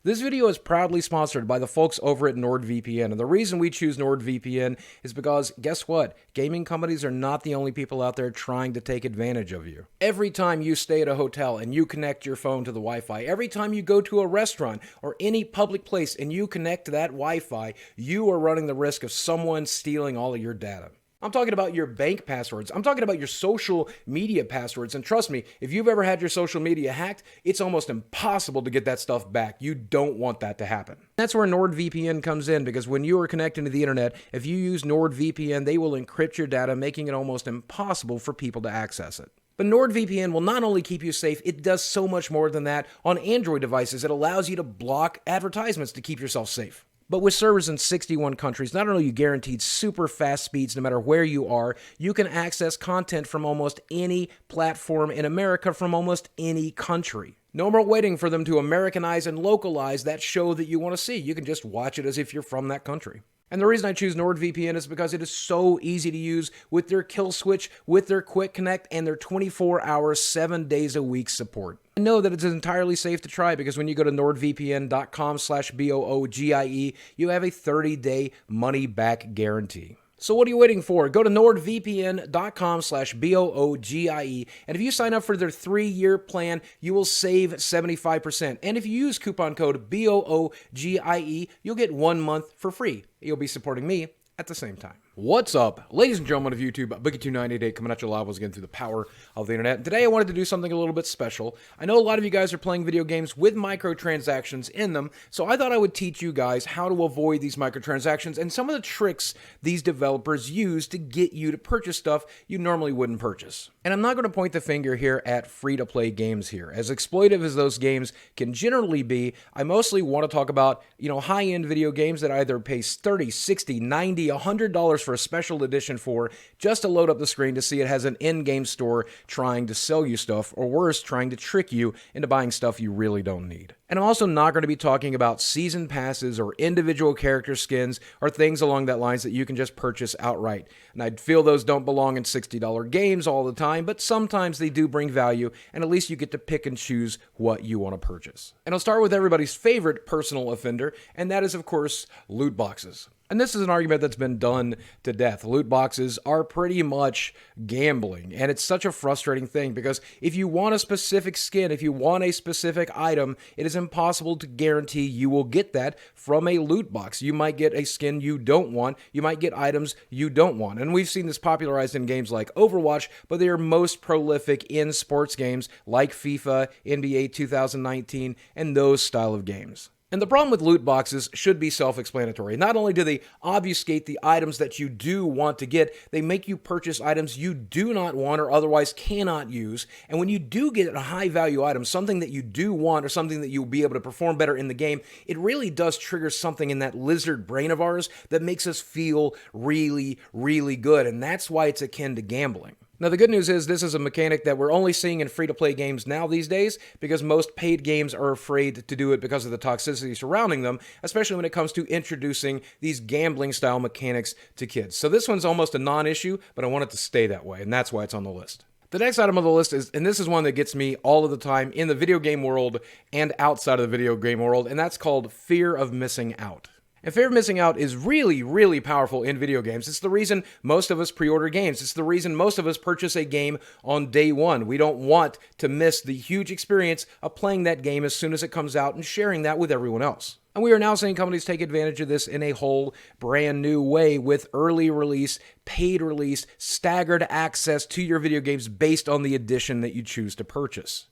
This video is proudly sponsored by the folks over at NordVPN, and the reason we choose NordVPN is because, guess what? Gaming companies are not the only people out there trying to take advantage of you. Every time you stay at a hotel and you connect your phone to the Wi-Fi, every time you go to a restaurant or any public place and you connect to that Wi-Fi, you are running the risk of someone stealing all of your data. I'm talking about your bank passwords. I'm talking about your social media passwords. And trust me, if you've ever had your social media hacked, it's almost impossible to get that stuff back. You don't want that to happen. That's where NordVPN comes in, because when you are connecting to the internet, if you use NordVPN, they will encrypt your data, making it almost impossible for people to access it. But NordVPN will not only keep you safe, it does so much more than that. On Android devices, it allows you to block advertisements to keep yourself safe. But with servers in 61 countries, not only are you guaranteed super fast speeds no matter where you are, you can access content from almost any platform in America from almost any country. No more waiting for them to Americanize and localize that show that you want to see. You can just watch it as if you're from that country. And the reason I choose NordVPN is because it is so easy to use with their kill switch, with their quick connect, and their 24-hour, 7 days a week support. I know that it's entirely safe to try because when you go to nordvpn.com/BOOGIE, you have a 30-day money-back guarantee. So what are you waiting for? Go to nordvpn.com/BOOGIE, and if you sign up for their 3-year plan, you will save 75%. And if you use coupon code BOOGIE, you'll get 1 month for free. You'll be supporting me at the same time. What's up, ladies and gentlemen of YouTube? Boogie2988 coming at you live once again through the power of the internet. Today I wanted to do something a little bit special. I know a lot of you guys are playing video games with microtransactions in them, so I thought I would teach you guys how to avoid these microtransactions and some of the tricks these developers use to get you to purchase stuff you normally wouldn't purchase. And I'm not going to point the finger here at free-to-play games here. As exploitive as those games can generally be, I mostly want to talk about, high-end video games that either pay $30, $60, $90, $100 for a special edition for just to load up the screen to see it has an in-game store trying to sell you stuff, or worse, trying to trick you into buying stuff you really don't need. And I'm also not going to be talking about season passes or individual character skins or things along that lines that you can just purchase outright. And I feel those don't belong in $60 games all the time, but sometimes they do bring value, and at least you get to pick and choose what you want to purchase. And I'll start with everybody's favorite personal offender, and that is, of course, loot boxes. And this is an argument that's been done to death. Loot boxes are pretty much gambling, and it's such a frustrating thing because if you want a specific skin, if you want a specific item, it is impossible to guarantee you will get that from a loot box. You might get a skin you don't want, you might get items you don't want, and we've seen this popularized in games like Overwatch, but they are most prolific in sports games like FIFA, NBA 2019, and those style of games. And the problem with loot boxes should be self-explanatory. Not only do they obfuscate the items that you do want to get, they make you purchase items you do not want or otherwise cannot use. And when you do get a high-value item, something that you do want or something that you'll be able to perform better in the game, it really does trigger something in that lizard brain of ours that makes us feel really, really good. And that's why it's akin to gambling. Now, the good news is this is a mechanic that we're only seeing in free-to-play games now these days because most paid games are afraid to do it because of the toxicity surrounding them, especially when it comes to introducing these gambling-style mechanics to kids. So this one's almost a non-issue, but I want it to stay that way, and that's why it's on the list. The next item on the list is, and this is one that gets me all of the time in the video game world and outside of the video game world, and that's called fear of missing out. And fear of missing out is really, really powerful in video games. It's the reason most of us pre-order games. It's the reason most of us purchase a game on day one. We don't want to miss the huge experience of playing that game as soon as it comes out and sharing that with everyone else. And we are now seeing companies take advantage of this in a whole brand new way with early release, paid release, staggered access to your video games based on the edition that you choose to purchase.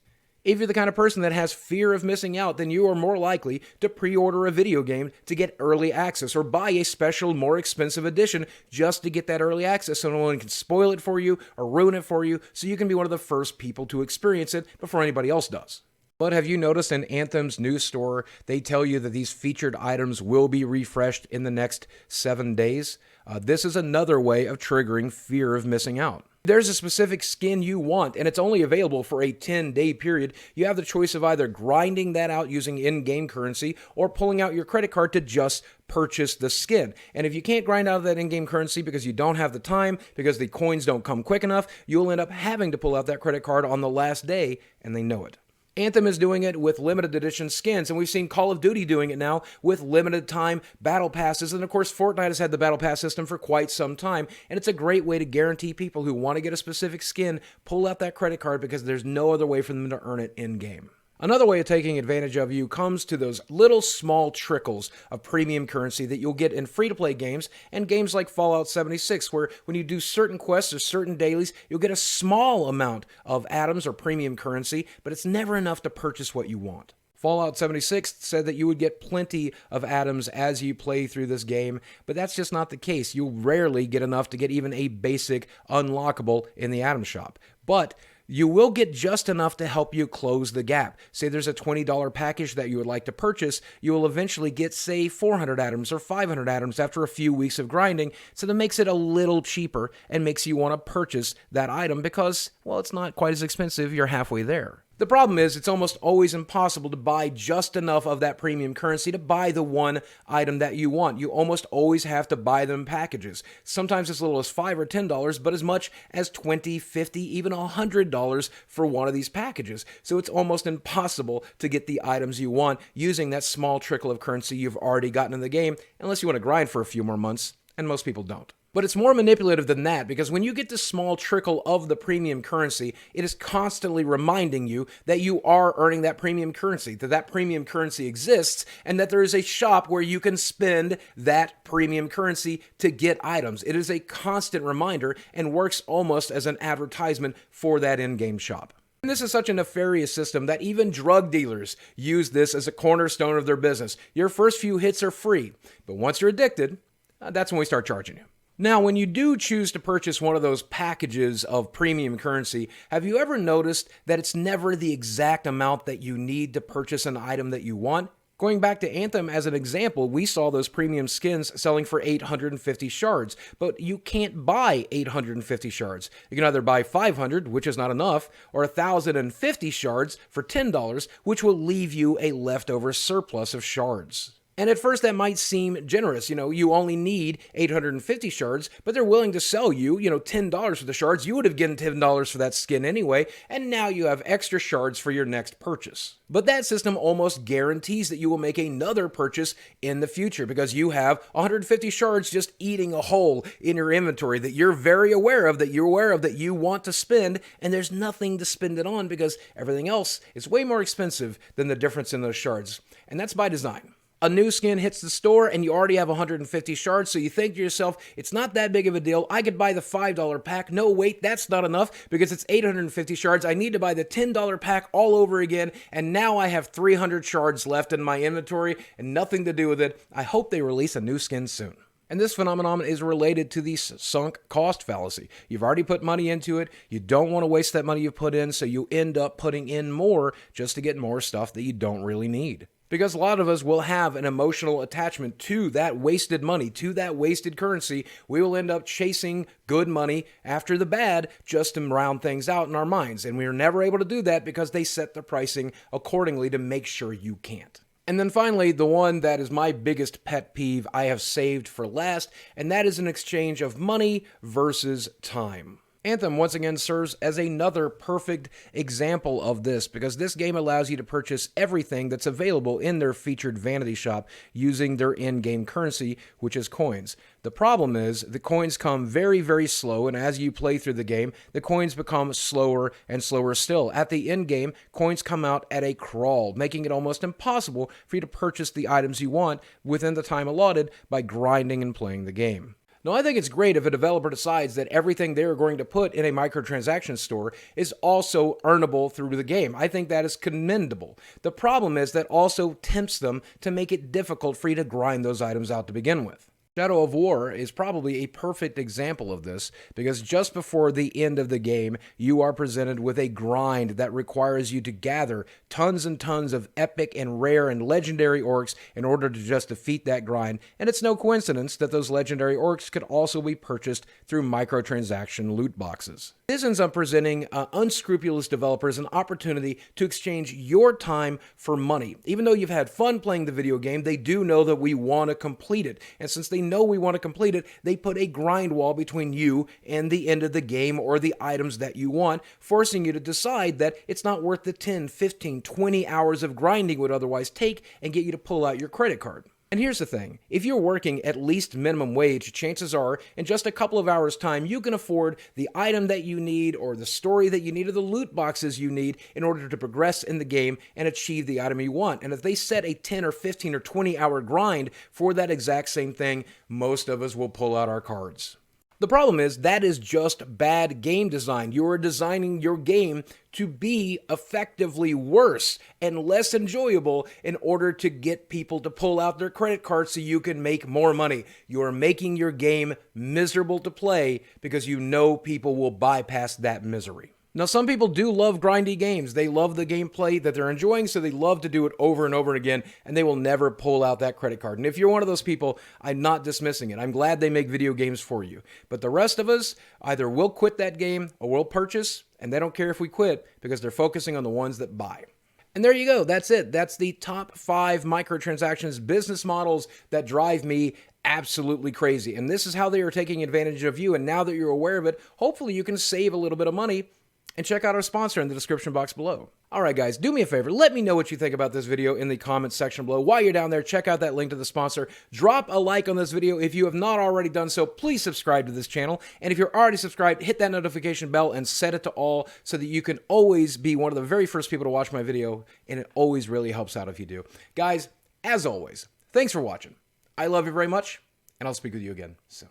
If you're the kind of person that has fear of missing out, then you are more likely to pre-order a video game to get early access or buy a special, more expensive edition just to get that early access so no one can spoil it for you or ruin it for you so you can be one of the first people to experience it before anybody else does. But have you noticed in Anthem's news store, they tell you that these featured items will be refreshed in the next 7 days? This is another way of triggering fear of missing out. There's a specific skin you want, and it's only available for a 10-day period. You have the choice of either grinding that out using in-game currency or pulling out your credit card to just purchase the skin. And if you can't grind out of that in-game currency because you don't have the time, because the coins don't come quick enough, you'll end up having to pull out that credit card on the last day, and they know it. Anthem is doing it with limited edition skins, and we've seen Call of Duty doing it now with limited time battle passes, and of course Fortnite has had the battle pass system for quite some time, and it's a great way to guarantee people who want to get a specific skin pull out that credit card because there's no other way for them to earn it in-game. Another way of taking advantage of you comes to those little small trickles of premium currency that you'll get in free-to-play games and games like Fallout 76, where when you do certain quests or certain dailies, you'll get a small amount of atoms or premium currency, but it's never enough to purchase what you want. Fallout 76 said that you would get plenty of atoms as you play through this game, but that's just not the case. You'll rarely get enough to get even a basic unlockable in the atom shop. But you will get just enough to help you close the gap. Say there's a $20 package that you would like to purchase, you will eventually get, say, 400 atoms or 500 atoms after a few weeks of grinding, so that makes it a little cheaper and makes you want to purchase that item because, well, it's not quite as expensive, you're halfway there. The problem is it's almost always impossible to buy just enough of that premium currency to buy the one item that you want. You almost always have to buy them in packages. Sometimes as little as $5 or $10, but as much as $20, $50, even $100 for one of these packages. So it's almost impossible to get the items you want using that small trickle of currency you've already gotten in the game, unless you want to grind for a few more months, and most people don't. But it's more manipulative than that, because when you get this small trickle of the premium currency, it is constantly reminding you that you are earning that premium currency, that that premium currency exists, and that there is a shop where you can spend that premium currency to get items. It is a constant reminder and works almost as an advertisement for that in-game shop. And this is such a nefarious system that even drug dealers use this as a cornerstone of their business. Your first few hits are free, but once you're addicted, that's when we start charging you. Now, when you do choose to purchase one of those packages of premium currency, have you ever noticed that it's never the exact amount that you need to purchase an item that you want? Going back to Anthem as an example, we saw those premium skins selling for 850 shards, but you can't buy 850 shards. You can either buy 500, which is not enough, or 1,050 shards for $10, which will leave you a leftover surplus of shards. And at first that might seem generous. You only need 850 shards, but they're willing to sell you, $10 for the shards. You would have given $10 for that skin anyway, and now you have extra shards for your next purchase. But that system almost guarantees that you will make another purchase in the future because you have 150 shards just eating a hole in your inventory that you're very aware of, that you want to spend, and there's nothing to spend it on because everything else is way more expensive than the difference in those shards. And that's by design. A new skin hits the store and you already have 150 shards, so you think to yourself, it's not that big of a deal. I could buy the $5 pack. No, wait, that's not enough because it's 850 shards. I need to buy the $10 pack all over again, and now I have 300 shards left in my inventory and nothing to do with it. I hope they release a new skin soon. And this phenomenon is related to the sunk cost fallacy. You've already put money into it. You don't want to waste that money you've put in, so you end up putting in more just to get more stuff that you don't really need. Because a lot of us will have an emotional attachment to that wasted money, to that wasted currency. We will end up chasing good money after the bad just to round things out in our minds. And we are never able to do that because they set the pricing accordingly to make sure you can't. And then finally, the one that is my biggest pet peeve I have saved for last, and that is an exchange of money versus time. Anthem once again serves as another perfect example of this because this game allows you to purchase everything that's available in their featured vanity shop using their in-game currency, which is coins. The problem is the coins come very, very slow, and as you play through the game, the coins become slower and slower still. At the end game, coins come out at a crawl, making it almost impossible for you to purchase the items you want within the time allotted by grinding and playing the game. Now, I think it's great if a developer decides that everything they're going to put in a microtransaction store is also earnable through the game. I think that is commendable. The problem is that also tempts them to make it difficult for you to grind those items out to begin with. Shadow of War is probably a perfect example of this because just before the end of the game, you are presented with a grind that requires you to gather tons and tons of epic and rare and legendary orcs in order to just defeat that grind, and it's no coincidence that those legendary orcs could also be purchased through microtransaction loot boxes. This ends up presenting unscrupulous developers an opportunity to exchange your time for money. Even though you've had fun playing the video game, they do know that we want to complete it. And since they know we want to complete it, they put a grind wall between you and the end of the game or the items that you want, forcing you to decide that it's not worth the 10, 15, 20 hours of grinding would otherwise take and get you to pull out your credit card. And here's the thing, if you're working at least minimum wage, chances are in just a couple of hours' time, you can afford the item that you need or the story that you need or the loot boxes you need in order to progress in the game and achieve the item you want. And if they set a 10 or 15 or 20-hour grind for that exact same thing, most of us will pull out our cards. The problem is that is just bad game design. You are designing your game to be effectively worse and less enjoyable in order to get people to pull out their credit cards so you can make more money. You are making your game miserable to play because you know people will bypass that misery. Now, some people do love grindy games. They love the gameplay that they're enjoying, so they love to do it over and over again, and they will never pull out that credit card. And if you're one of those people, I'm not dismissing it. I'm glad they make video games for you. But the rest of us either will quit that game or will purchase, and they don't care if we quit because they're focusing on the ones that buy. And there you go. That's it. That's the top 5 microtransactions business models that drive me absolutely crazy. And this is how they are taking advantage of you. And now that you're aware of it, hopefully you can save a little bit of money. And check out our sponsor in the description box below. All right, guys, do me a favor. Let me know what you think about this video in the comments section below. While you're down there, check out that link to the sponsor. Drop a like on this video. If you have not already done so, please subscribe to this channel. And if you're already subscribed, hit that notification bell and set it to all so that you can always be one of the very first people to watch my video. And it always really helps out if you do. Guys, as always, thanks for watching. I love you very much, and I'll speak with you again soon.